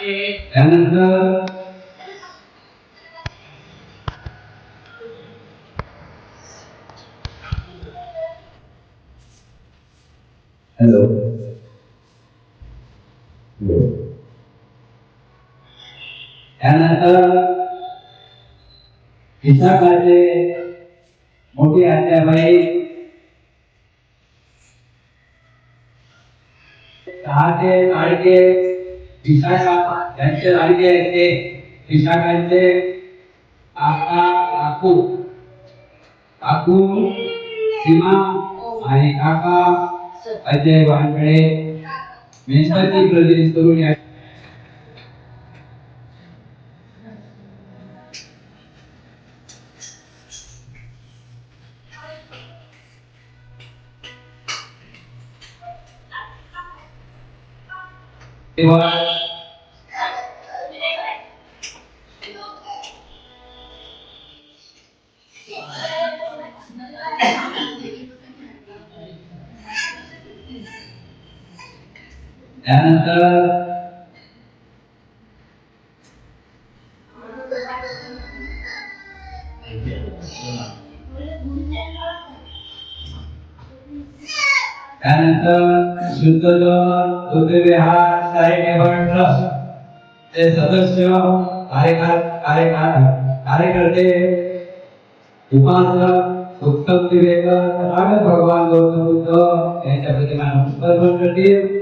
त्यानंतर हॅलो त्यानंतर विशाखाचे मोठी आत्याबाई ते लाडके विशाखा त्यांचे लाडके आहेत ते विशाखांचे काका काकू काकू सीमा आणि काका अजय वानकडे मेंढपाची प्रदेश करून या त्यानंतर शुद्ध बुद्धविहार चॅरिटेबल ट्रस्ट चे सदस्य कार्यकर्ते उपासक उत्तम दिवेकर तथागत भगवान गौतम बुद्ध यांच्या प्रतिमा नमस्कार करतील.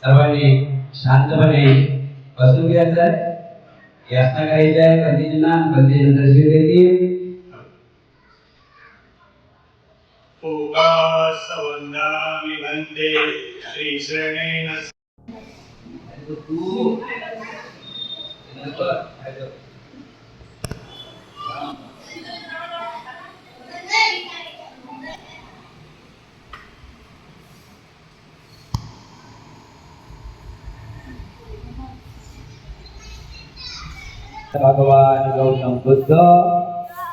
सर्वांनी शांतपणे बसून घ्यायचं आहे. यातना करायची आहे. पंडितांना दर्शन देतील. वंदामि वन्दे श्रीशरणेन भगवान गौतम बुद्ध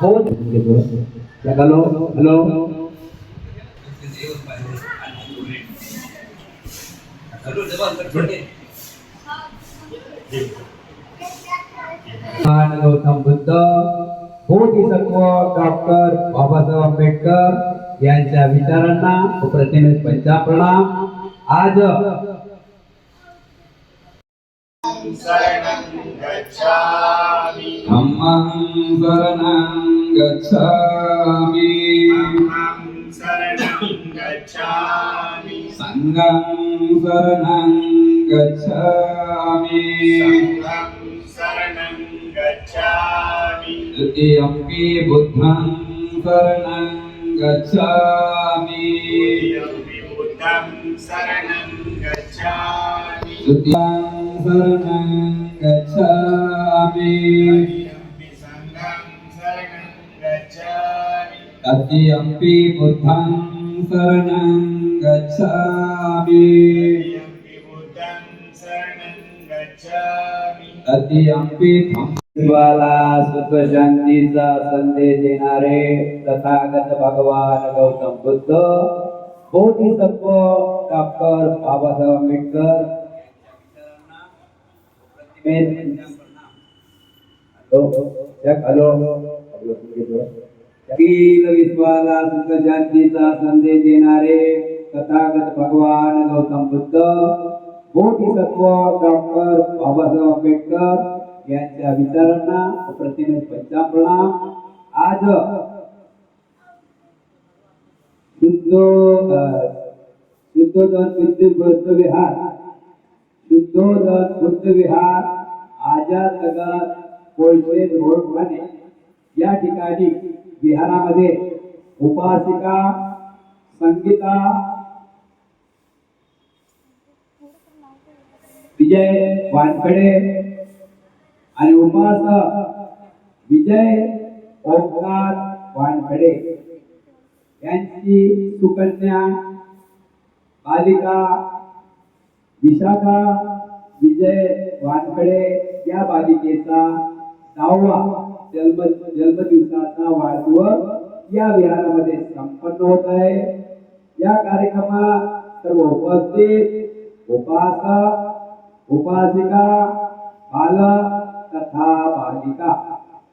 बहुत हेलो हेलो भगवान गौतम बुद्ध बोधिसत्व डॉक्टर बाबासाहेब आंबेडकर यांच्या विचारांना प्रतिनिधी पंचाप्रणाम. आज धम्मं शरणं गच्छामि संघं शरणं गच्छामि द्वितीयम्पि बुद्धं शरणं गच्छामि तृतीयं शरणं गच्छामि तृतीयम्पि बुद्धं शरणं गच्छामि तृतीयम्पि धम्मवाला सुख शांतीचा संदेश देणारे तथागत भगवान गौतम बुद्ध बोधिसत्व डॉक्टर बाबासाहेब आंबेडकर अखिल विश्वाला सुख शांतीचा संदेश देणारे तथागत भगवान गौतम बुद्ध बोधिसत्व डॉक्टर बाबासाहेब आंबेडकर यांच्या विचारांना प्रतिनिधी पंचाप्रणाम. आज शुद्धोदन बुद्ध विहार आझाद नगर कोळशे रोड मध्ये या ठिकाणी विहारामध्ये उपासिका संगीता विजय वानखडे आणि उपासक विजय ओंकार वानखडे यांची सुकन्या बालिका विशाखा विजय वानखडे या बालिकेचा 10वा जन्मदिवसाचा वाढदिवस या विहारामध्ये संपन्न होत आहे. या कार्यक्रमात सर्व उपस्थित उपासक उपासिका बालक तथा बालिका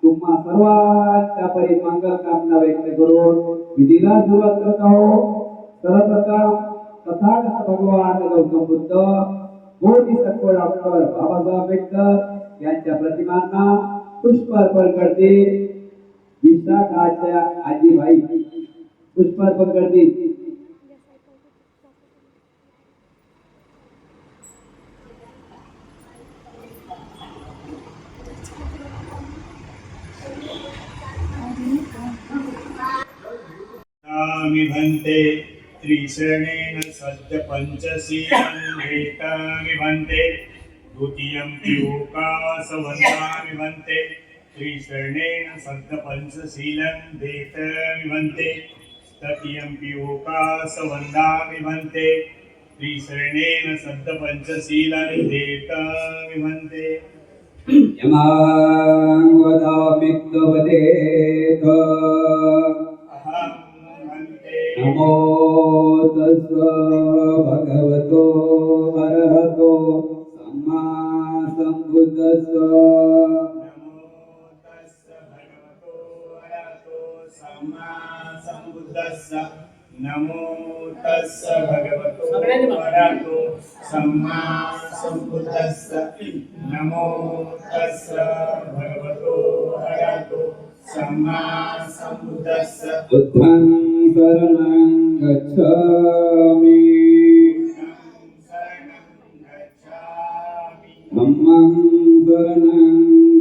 तुम्हा सर्वांच्या परी मंगल कामना व्यक्त करून विधीला सुरुवात करत आहोत. सर्वप्रथम तथागत भगवान गौतम बुद्ध बोधिसत्व डॉक्टर बाबासाहेब आंबेडकर यांच्या प्रतिमांना पुष्प अर्पण करतील. विशाखाच्या आजीबाई पुष्प अर्पण करतील. नामि भन्ते त्रिशरणेन सद्य पंचशीलं हेतामि भन्ते द्वितीयं योगासवन्तामि भन्ते त्रिशरणेन सद्य पंचशीलं हेतामि भन्ते तृतीयं योगासवन्दामि भन्ते त्रिशरणेन सद्य पंचशीलं हेतामि भन्ते यमां वदामित्तवदेत अहं भन्ते नमो तस्स भगवतो अरहतो सम्मा सम्बुद्धस्स नमो तस्स भगवतो अरहतो सम्मा सम्बुद्धस्स नमो तस्स भगवतो अरहतो सम्मा सम्बुद्धस्स नमो तस्स भगवतो अरहतो सम्मा सम्बुद्धस्स बुद्धं शरणं गच्छामि शरणं गच्छामि धम्मं शरणं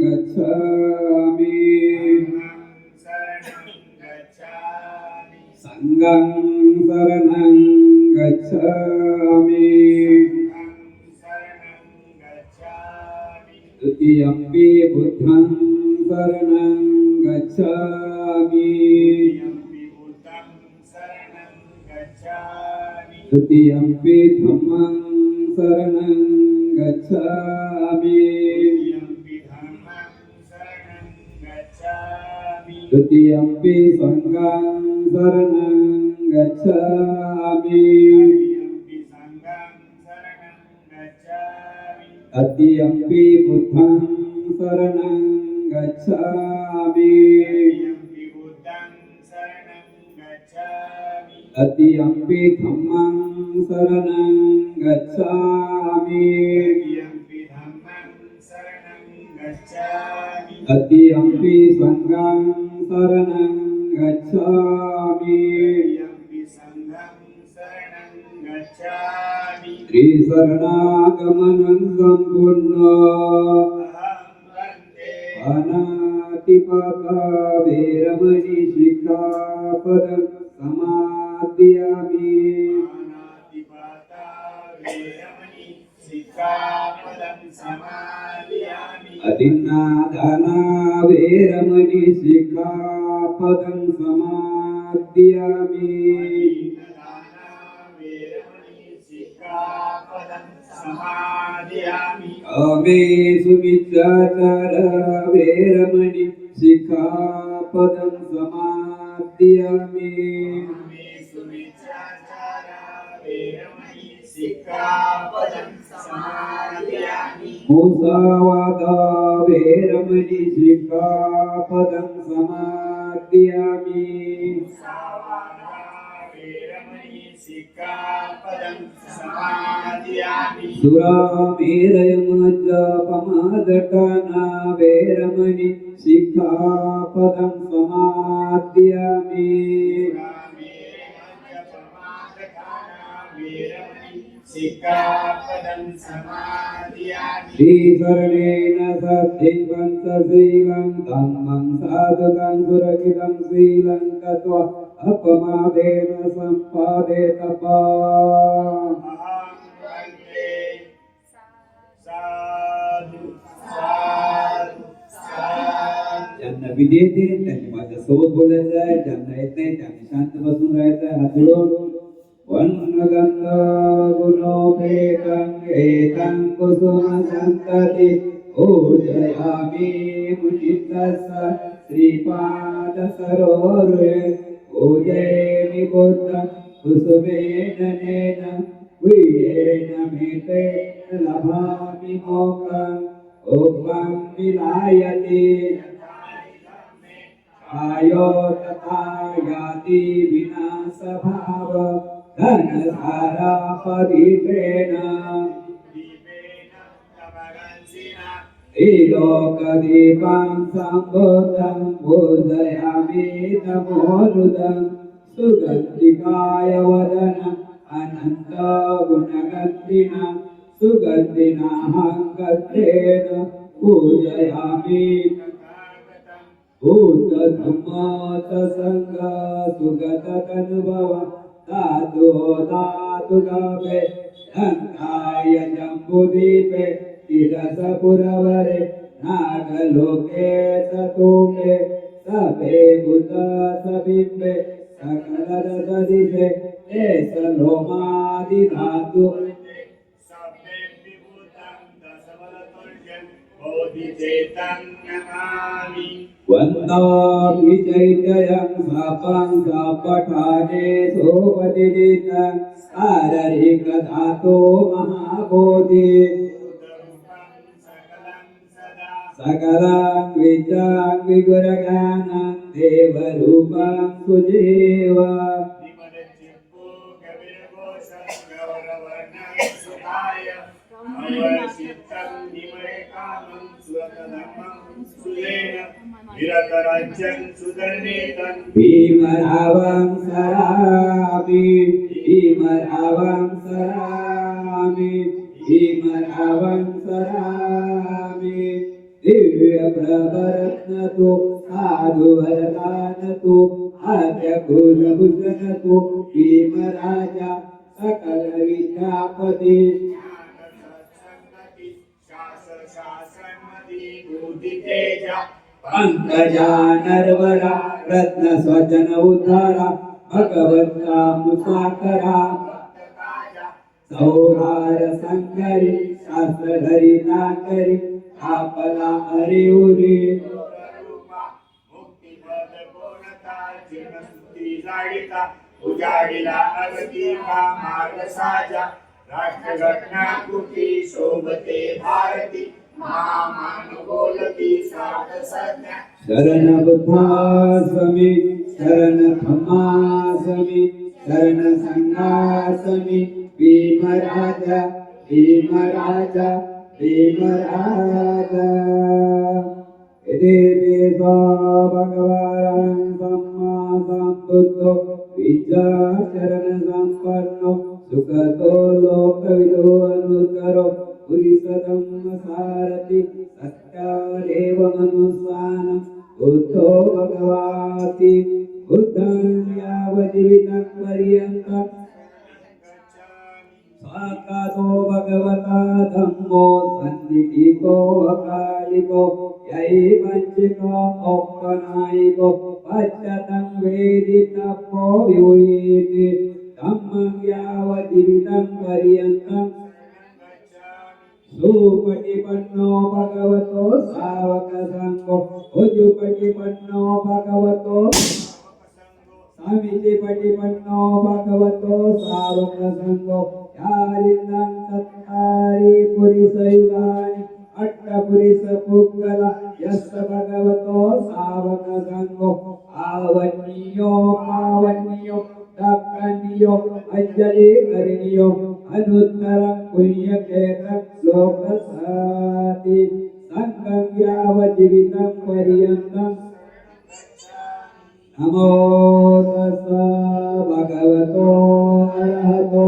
गच्छामि शरणं गच्छामि संघं शरणं गच्छामि शरणं गच्छामि द्वितीयम्पि बुद्धं शरणं गच्छामि यम्पि बुद्धं शरणं गच्छामि द्वितीयम्पि धम्मं शरणं गच्छामि यम्पि धम्मं शरणं गच्छामि द्वितीयम्पि संघं शरणं गच्छामि यम्पि संघं शरणं गच्छामि तृतीयम्पि बुद्धं शरणं गच्छामि यम्पि बुद्धं शरणं गच्छामि तृतीयम्पि धम्मं शरणं गच्छामि यम्पि धम्मं शरणं गच्छामि तृतीयम्पि संघं शरणं गच्छामि यम्पि संघं शरणं गच्छामि त्रिशरणागमनं सम्पूर्ण अहं वन्दे अनातिपाता वेरमणि शिखापदं समादयामि अनादिपाता वेरमणि सिक्खापदं समादयामि अदिन्नादाना वेरमणि शिखापदं समादयामि दीनदाना वेरमणि सिक्खापदं समादयामि अमे सुमिच्चाचार वेरमणि शिखापदं समादयामि मे सुविचारा वेरमणि सिक्खापदं समादयामि मुसावादा वेरमणि शिखापदं समादयामि सावादा वेरमणि सिक्खापदं समादयामि सुरामेरयमज्जपमादटाना वेरमणि शिखापदं समादयामि सिक्खापदं समादयामि श्रीशरणेन सद्धिं पञ्चशीलं धम्मं साधुकं सुरक्षितं शीलं गत्वा अपमादेन सम्पादे तपः अहं वन्दे साधु साधु साधु ज्यांना विधी येते त्यांनी माझ्यासोबत बोलायचं आहे, ज्यांना येत नाही त्यांनी शांत बसून राहायचं आहे. हात जोडून वन्नगन्ध गुणोपेतं एतं कुसुमसन्तति पूजयामि मुचितस्य श्रीपादसरोरुहे पूजयामि बुद्धं कुसुमेन नेन वियेन मेतेन लभामि मोक्षम् ओपं विलायते आयो तथा याति विनाशभाव धनधारा पवित्रेण दीपेन तमगंसिना त्रिलोकदीपं सम्बोधं पूजयामि नमोरुदं सुगन्धिकाय वदन अनन्तगुणगन्धिना सुगन्धिनाहङ्गत्रेण पूजयामि तथागतं भूतधम्मसङ्ग सुगततनुभव धातु धातुगावे गङ्गाय जम्बुदीपे तिरसपुरवरे नागलोके सतोके सभे भूत सबिम्बे सकलरसदिशे एसलोमादिधातु सभ्ये विभूतं दशबलतुल्यं बोधिचेतं नमामि वन्दामि चैत्ययं सपं सपठाने सोपदिदितं शारीरिकधातो महाबोधि रूपं सकलं सदा सकलं विचां विगुरगानं देवरूपं सुजीव विमलचित्तो कविर्घोषं गौरवर्णं सुखाय अवचित्तं विमलकामं स्वतधर्मं सुलेन विरतराज्यं सुधर्मेतं भीमरावं सरामि भीमरावं सरामि भीमरावं सरामि दिव्यप्रभरत्नतु साधुवरदानतु आद्यकुलभूषणतु भीमराजा सकलविद्यापति ज्ञानसत्सन्नति शासनमति बुद्धितेजा पंकजा नरवरा रत्नस्वजन उद्धारा भगवन्ता मुसाकरा भक्तकाजा सौहार संगरी शास्त्रधरी नाकरी आपला हरिउरी रूपा मुक्तिपद पूर्णता जीवनस्तुती जाडिता उजाडिला अगतिका मार्ग साजा राष्ट्रघटना कृती शोभते भारती महामान बोलती साध संज्ञा शरण बुद्धासमी शरण धम्मासमी शरण संघासमी भीमराजा भीमराजा भीमराजा देवी भगवान् सम्मा सम्बुद्धो विद्याचरण संपन्नो सुखतो लोकविदो अनुत्तरो पुरीसदं सारथि सत्यादेव मनुस्वान् बुद्धो भगवाति बुद्धं यावज्जीवितं पर्यन्तं साक्षातो भगवता धम्मो सन्निधिको अकालिको यैवञ्चिको औपनायिको पश्यतं वेदितपो विभूयिति धम्मं यावज्जीवितं पर्यन्तं सुपटिपन्नो भगवतो सावकसङ्गो उजुपटिपन्नो भगवतो समितिपटिपन्नो भगवतो सावकसङ्गो यालिन्दं सत्तारि पुरिसयुगानि अट्टपुरिसपुग्गल यस्य भगवतो सावकसङ्गो आवन्यो पावन्यो दक्षिणीयो अंजलि करणीयो अनुत्तर पुण्यक्षेत्र लोकसाति संगं यावज्जीवितं पर्यन्तं नमो तस्स भगवतो अरहतो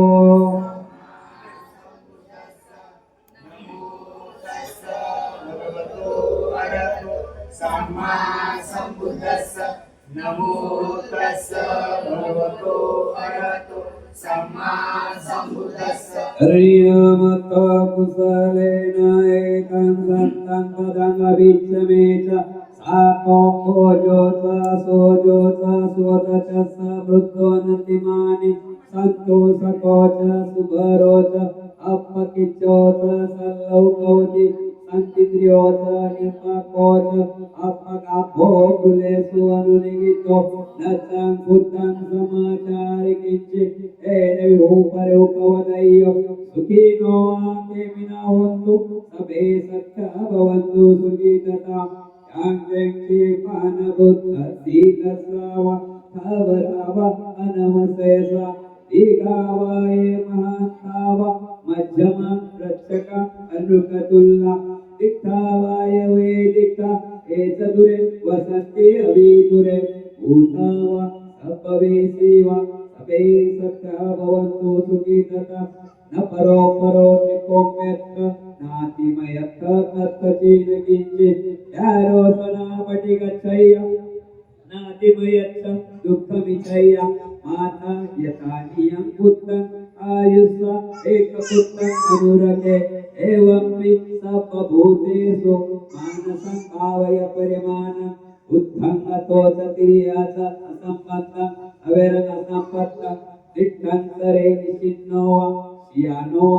भगवतो अरहतो सम्मा सम्बुद्धस्स नमो तस्स भगवतो अरहतो सम्मा सम्बुद्धस्स हरिनामत्वा कुशलेन एकं सन्तं पदं अभिच्यमे च साको सोजो च स्वतच वृद्धोन्नतिमानि संतोषकोच सुभरोच अपकिच्चोच सल्लौकवती संतिद्रियोच निपाकोच अपगाभो कुलेषु अनुनिगितो नचं बुद्धं समाचारिकिञ्चित् येन विभूपरूपवदय्यो सुखिनो आकेमिना होन्तु सबे सख्या भवन्तु सुखितता यांगेक्षे पानबुद्धसीतस्रावा थवरावा अनवसेसा दीघावाये महातावा मध्यमा रक्षका अनुकतुल्ला दिक्ठावाय वेदिका एतदुरे वसन्ति अवीदुरे भूतावा सप्पवेसीवा सबे सख्या भवन्तु सुखितता न परो परो निकोम्यत्त नातिमयत्त तत्त्वचीन किञ्चित् यारो सनापटि गच्छय्य नातिमयत्त दुःखमिच्छय्य माता यथा नियं पुत्रं आयुष्य एकपुत्रं अनुरगे एवं सर्वभूतेषु मानसं भावय परिमाणं बुद्धं अतोच तिर्याच असम्पन्नं अवेरन सम्पत्तं तिष्ठं सरे निशिन्नो यानो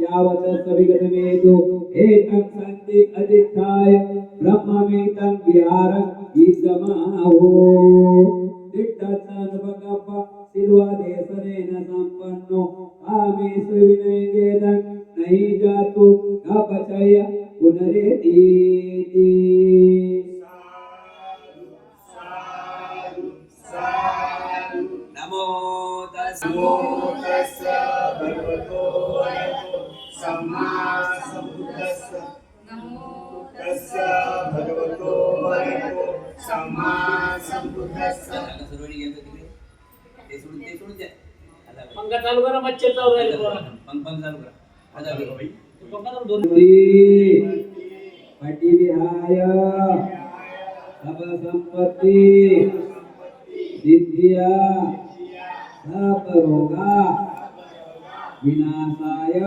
यावत् सविगतमेतु एतं सन्ति अधिष्ठाय ब्रह्ममेतं विहारं ईदमाहो तिष्ठत्सनुभगप्प सिल्वादेशनेन सम्पन्नो कामेषु विनयेदं नहि जातु गपचय पुनरेतीति नमो तस्मै नमो तस्स भगवतो अरहतो सम्मा सम्बुद्धस्स नमो तस्स भगवतो अरहतो सम्मा सम्बुद्धस्स पंखा चालू करा मच्छर चालू राहिले पंग चालू करा पंखा चालू दोन पटी विहाय सब संपत्ति सिद्धिया सब रोगा विनाशाय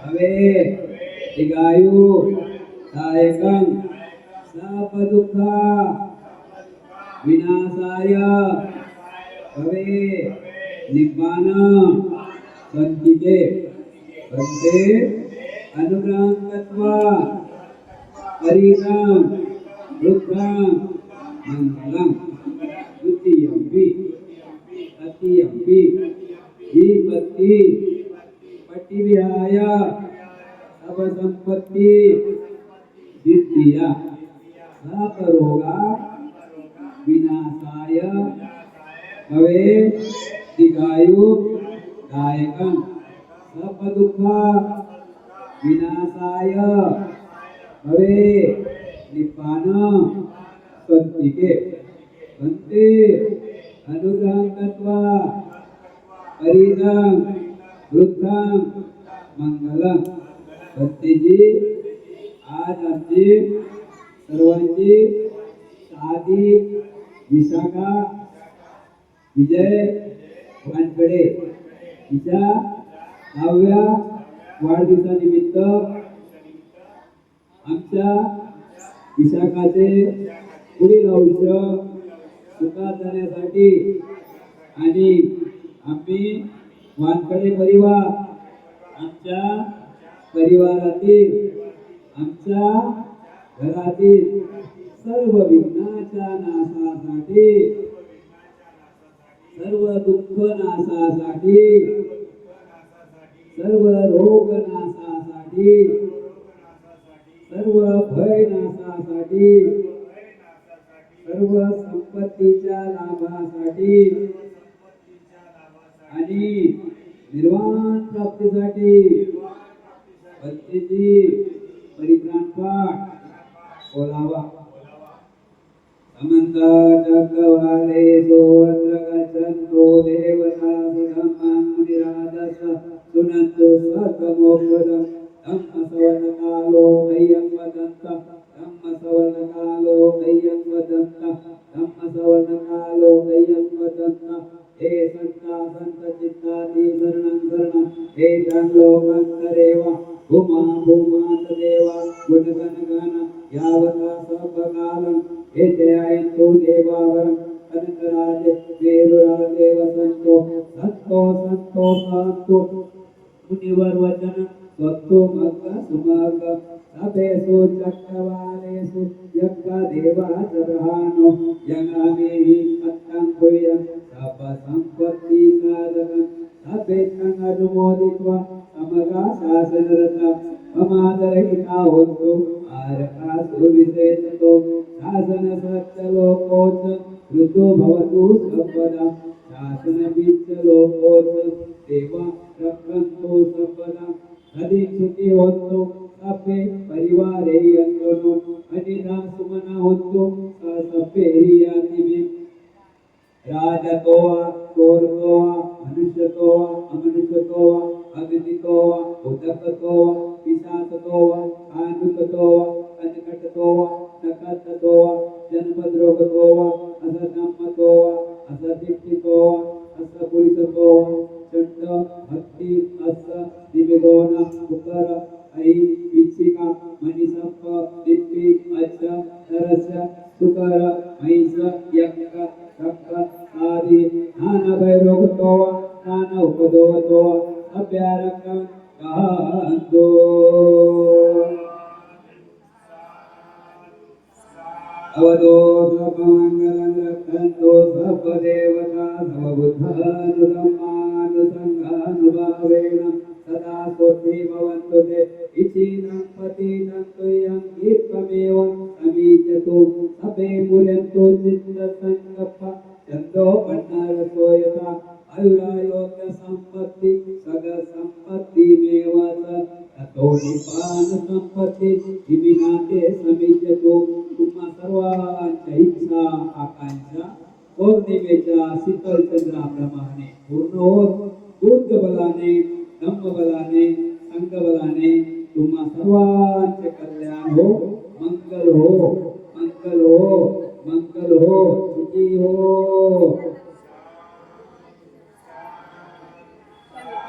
भवे दीर्घायु दायकं सब दुःख विनाशाय भवे निब्बान संचिते बंदे अनुग्रहत्वा परिणाम रुद्रं मंगलम द्वितीयंपि तृतीयंपि विपत्ति पटिविहाय सब संपत्ति सिद्धिया सब रोगा विनाशाय भवे दीर्घायु दायकं सब दुःख विनाशाय भवे निब्बान संचिते बंदे अनुग्रहं कृत्वा परिणाम रुद्रं मंगलम भक्तीजी आज आमची सर्वांची साधी विशाखा विजय वानकडे तिच्या 10व्या वाढदिवसानिमित्त आमच्या विशाखाचे पुढील आयुष्य सुखात जाण्यासाठी आणि आम्ही वानकडे परिवार आमच्या परिवारातील आमच्या घरातील सर्व विघ्नाच्या नाशासाठी सर्व दुःख नाशासाठी सर्व रोग नाशासाठी सर्व भय नाशासाठी सर्व संपत्तीच्या लाभासाठी आणि निर्वाण प्राप्तीसाठी भक्तीची परित्राण पाठ बोलावा समंत चक्रवाले सोत्र गच्छन्तो देवता धम्मां मुनिराजस सुनन्तो सर्वमोक्षदं धम्मसवर्णकालो दय्यं वदन्त धम्मसवर्णकालो दय्यं वदन्त धम्मसवर्णकालो दय्यं वदन्त हे संता संत चित्ताति शरणं शरणं हे लोकंतरेव भूमा भूमात देवा गुणगण गण यावता सबकालं हे जयायन्तु देवावरं कनकराजे वेरुराजे वसन्त संतो संतो संतो संतो मुनिवर वचन स्वत्तो मग्ग सुमग्ग सभेषु चक्रवालेषु यज्ञ देवाचरहानो यज्ञामेहि सत्यं कुर्यं सर्वसम्पत्ति साधकं सभेच्छं अनुमोदित्वा समगा शासनरता ममादरहिता होतु आरकासु विशेषतो शासन सत्यलोकोच ऋतु भवतु सर्वदा शासन लोकोच देवा रक्षन्तु सर्वदा सदीक्षिति होतु सभे परिवारे यन्तनो अनिधा सुमना होतु सभे हियातिमे राजतो वा चोरतो वा मनुष्यतो वा अमनुष्यतो वा अगतितो वा उदकतो वा पिशाचतो वा कानुकतो वा कनकटतो वा नकटतो वा जन्मद्रोगतो वा असधम्मतो वा असदिष्टितो वा असपुरिसतो वा चंड भक्ति अस दिव्यगोण उकर ऐ विच्छिका मणिसप्प दिप्पी अच्च तरस्य सुकर महिष यक्क शक्क आदि नाना भैरोगतो वा नाना उपदोगतो वा अभ्यारकं गांधो अवधो सर्वमंगलं रक्षन्तु सर्वदेवता सर्वबुद्धानुधम्मानुसंगानुभावेन सदा स्वस्ति भवन्तु ते इच्छितं पतितं तुयं ईप्तमेव समीचतु सभे पुरन्तु चित्तसङ्कप्प चन्दो पन्नरसो यथा आयुरायोग्य संपत्ति सग संपत्ति मेवच ततो निपान संपत्ति विनाते समीचतो तुम्हा सर्वांच्या इच्छा आकांक्षा पौर्णिमेच्या शीतल चंद्राप्रमाणे पूर्ण होत दुर्ग बलाने धम्म बलाने संग बलाने तुम्हा सर्वांचे कल्याण हो मंगल हो मंगल हो मंगल हो सुखी हो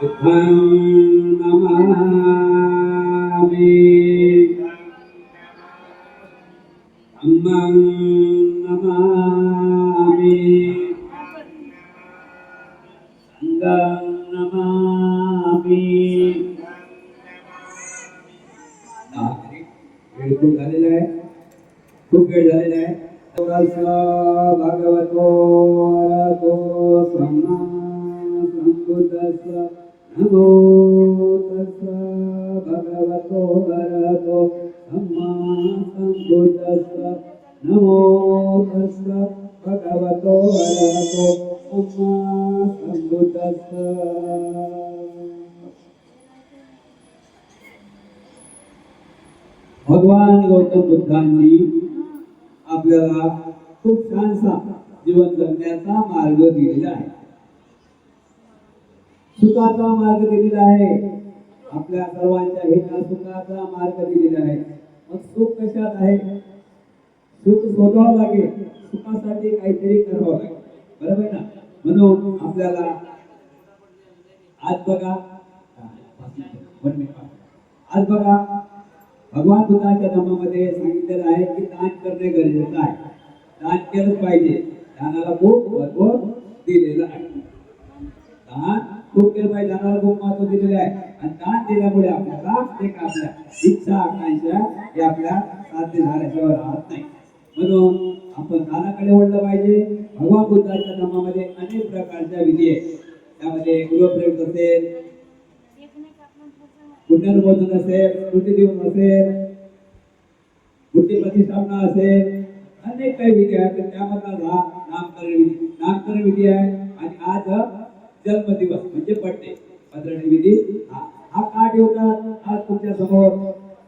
बुद्धं नमामि धम्मं नमामि संघं नमामि वेळ खूप झालेला आहे खूप वेळ झालेला आहे भगवतो अरहतो सम्मा संबुद्धस्स नमो तस्स भगवतो अरहतो सम्मा संबुद्धस्स नमो तस्स भगवतो अरहतो सम्मा संबुद्धस्स भगवान गौतम बुद्धांनी आपल्याला खूप छानसा जीवन जगण्याचा मार्ग दिलेला आहे सुखाचा मार्ग दिलेला आहे आपल्या सर्वांच्या हिता सुखाचा मार्ग दिलेला आहे मग सुख कशात आहे सुख शोधावं लागेल सुखासाठी काहीतरी करावं लागेल बरोबर ना म्हणून आपल्याला आज बघा भगवान बुद्धाच्या धर्मामध्ये सांगितलेलं आहे की दान करणे गरजेचं आहे दान केलंच पाहिजे दानाला खूप महत्व दिलेलं आहे दान खूप केलं पाहिजे दानाला खूप महत्व दिलेलं आहे आणि दान दिल्यामुळे आपल्याला एक आपल्या इच्छा आकांक्षा हे आपल्या साध्य झाल्याशिवाय राहत नाही म्हणून आपण दानाकडे वळलं पाहिजे भगवान बुद्धाच्या धर्मामध्ये अनेक प्रकारच्या विधी आहेत त्यामध्ये गृहप्रवेश असेल पुण्यनुमोदन असेल स्मृती दिवस असेल मूर्ती प्रतिष्ठापना असेल अनेक काही विधी आहेत त्यामधला नामकरण विधी आहे आणि आज जन्मदिवस म्हणजे बर्थडे 15 विधी हा का ठेवतात आज तुमच्या समोर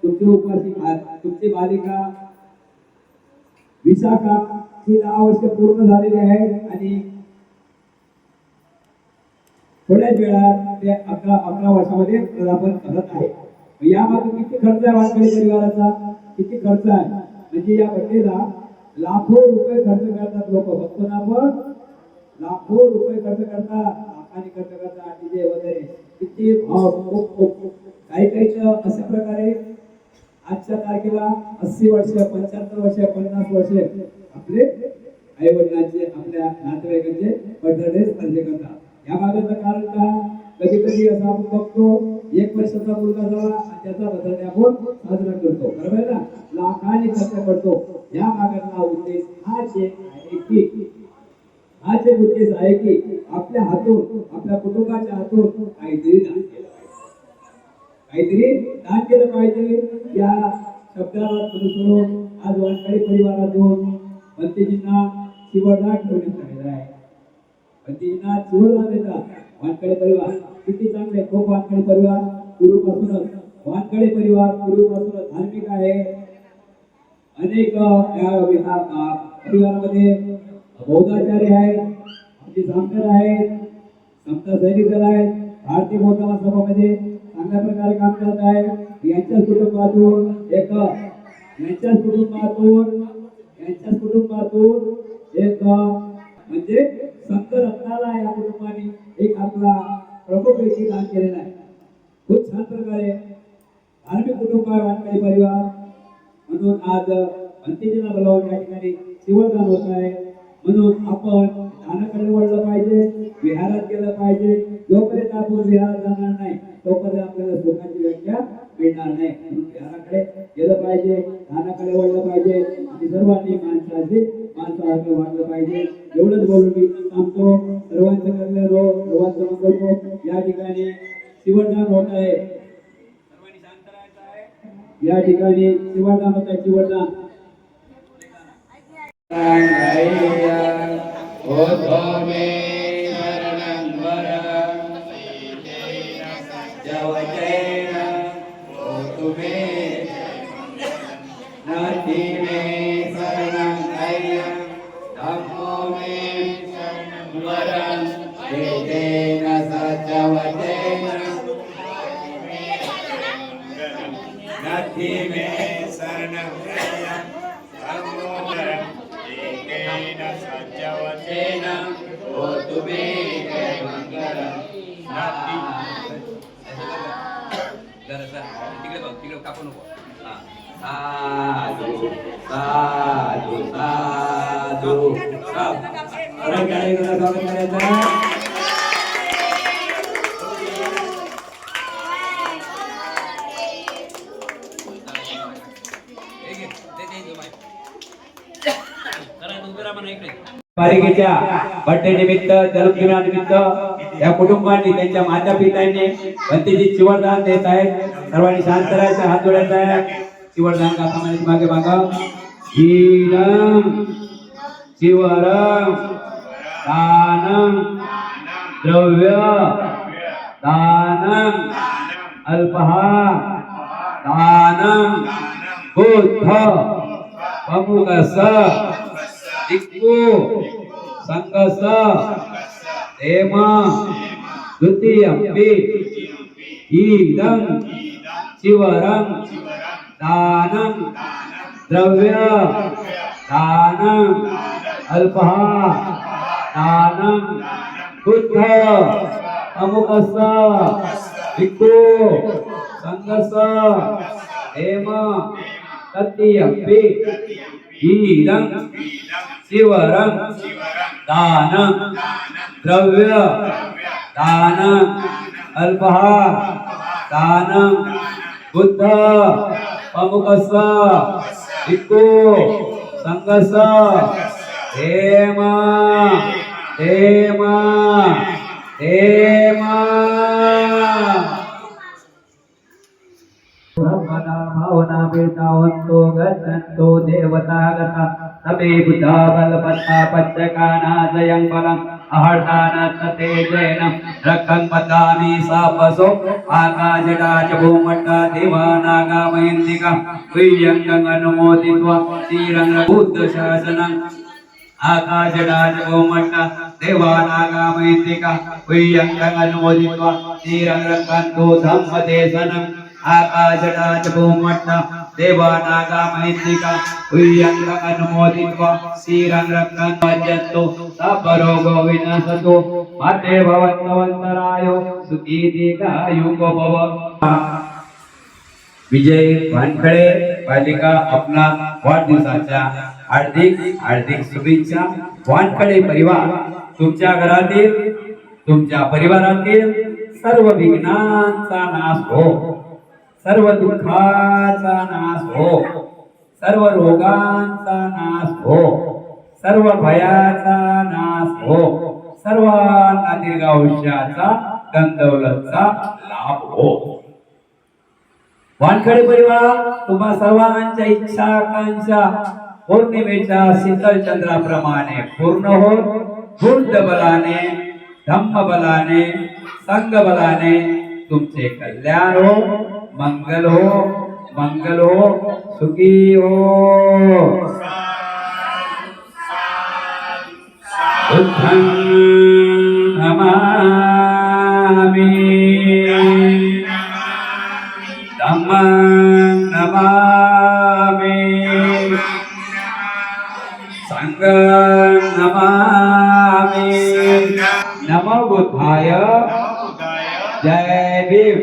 तुमची उपासी तुमची बालिका विशाखा ही 10 वर्ष पूर्ण झालेली आहे आणि थोड्याच वेळात ते 11 वर्षामध्ये पदार्पण करत आहे यामागे किती खर्च आहे वारकरी परिवाराचा किती खर्च आहे म्हणजे या बर्थडेला लाखो रुपये खर्च करतात लोक बघताना पण लाखो रुपये खर्च करतात लाखांनी खर्च करतात डीजे वगैरे किती काही काही अशा प्रकारे आजच्या तारखेला 80 वर्ष 75 वर्ष 50 वर्ष आपले आई वडिलांचे आपल्या नातेवाईकांचे बर्थडे साजरे करतात या मागचं कारण का? कधी कधी असं आपण बघतो 1 वर्षाचा मुलगा झाला आणि त्याचा बर्थडे आपण साजरा करतो, बरोबर आहे ना? लाखांनी खर्च करतो. या मागचा उद्देश हाच एक आहे की आपल्या हातून, आपल्या कुटुंबाच्या हातून काहीतरी दान केलं पाहिजे. या शब्दाला अनुसरून आज वानखडे परिवारातून भंतेजींना शिवदान ठेवण्यात आलेला आहे. भंतेजींना शिवदान देतात वानखडे परिवार. किती चांगले. खूप वानखडे परिवार पूर्वीपासूनच धार्मिक आहे. अनेक या परिवारामध्ये बौद्धाचार्य आहेत, आमचे जामकर आहेत, समता सैनिक दल आहेत, भारतीय बौद्ध महासभामध्ये चांगल्या प्रकारे काम करत आहे. यांच्याच कुटुंबातून एक म्हणजे संत रत्नाला या कुटुंबाने एक आपला प्रमुखपैकी दान केलेला आहे. खूप छान प्रकारे धार्मिक कुटुंब आहे वानखडे परिवार. म्हणून आज भंतेजींना बोलावून या ठिकाणी शिवदान होत आहे. म्हणून आपण दानाकडे वळलं पाहिजे, विहारात गेलं पाहिजे. जोपर्यंत आपण विहारात जाणार नाही तोपर्यंत आपल्याला सुखाची व्याख्या मिळणार नाही. म्हणून विहाराकडे गेलं पाहिजे, दानाकडे वळलं पाहिजे आणि सर्वांनी माणसासारखं वागलं पाहिजे. एवढंच बोलून मी थांबतो. सर्वांचं कल्याण हो, सर्वांचं मंगल हो. या ठिकाणी शिवदान होत आहे. सर्वांनी शांत राहायचं आहे. या ठिकाणी शिवदान होत आहे. शिवदान पारिकेच्या बर्थडे निमित्त, जन्मदिनानिमित्त या कुटुंबांनी त्यांच्या माता पित्यांनी भंतेजी शिवदान देत आहेत. सर्वांनी शांत राहायचं, हात जोडायचा आहे. शिवदान का सामान्य मागे मागा. धीरं शिवरं दानं द्रव्य दानं अल्पः दानं बुद्ध प्रमुखस भिक्खु संघस हेम द्वितीयंपि ईदं शिवरं दानं द्रव्य दानं अल्पः दानं बुद्ध प्रमुखस भिक्खु संघस हेम तृतीयंपि ईदं शिवरं दानं द्रव्य दानं अल्पः दानं बुद्ध प्रमुखस भिक्खु संघस हेम हेम हेम भावना बेतावंतो गच्छन्तो देवतागता समे बुद्धा बलपत्ता पच्चकानाजयं बलम् अहर्तानत्त तेजेन रक्षं पदामि सापसो आकाशराज भूमट्टा देवानागा मयन्तिका वियङ्गं अनुमोदित्वा श्रीरङ्ग बुद्ध शासनं आकाशराज भूमट्टा देवानागा मयन्तिका वियङ्गं अनुमोदित्वा श्रीरङ्गं धम्मदेशनं आकाशराज भूमट्टा देवानागा महेन्द्रिका उय्यंग अनुमोदित्वा श्रीरंगं भजन्तु सबरोगो विनशतु माते भवन्तवन्तरायो सुखी दीर्घायुको भव. विजय वानखडे पालिका आपला वाढदिवसाच्या हार्दिक शुभेच्छा. वानखडे परिवार तुमच्या घरातील तुमच्या परिवारातील सर्व विघ्नांचा नाश हो, सर्व दुःखाचा नाश हो, सर्व रोगांचा नाश हो, सर्व भयाचा नाश हो, सर्वांना दीर्घायुष्याचा गंधवलचा लाभ हो. वानखडे परिवार, तुम्हा सर्वांच्या इच्छा आकांक्षा पौर्णिमेच्या शीतल चंद्राप्रमाणे पूर्ण हो. बुद्ध बलाने, धम्म बलाने, संघ बलाने तुमचे कल्याण हो, मंगल हो, मंगल हो, सुखी हो. बुद्धं नमामि, धम्मं नमामि, संघं नमामि. नमो बुद्धाय. जय भीम.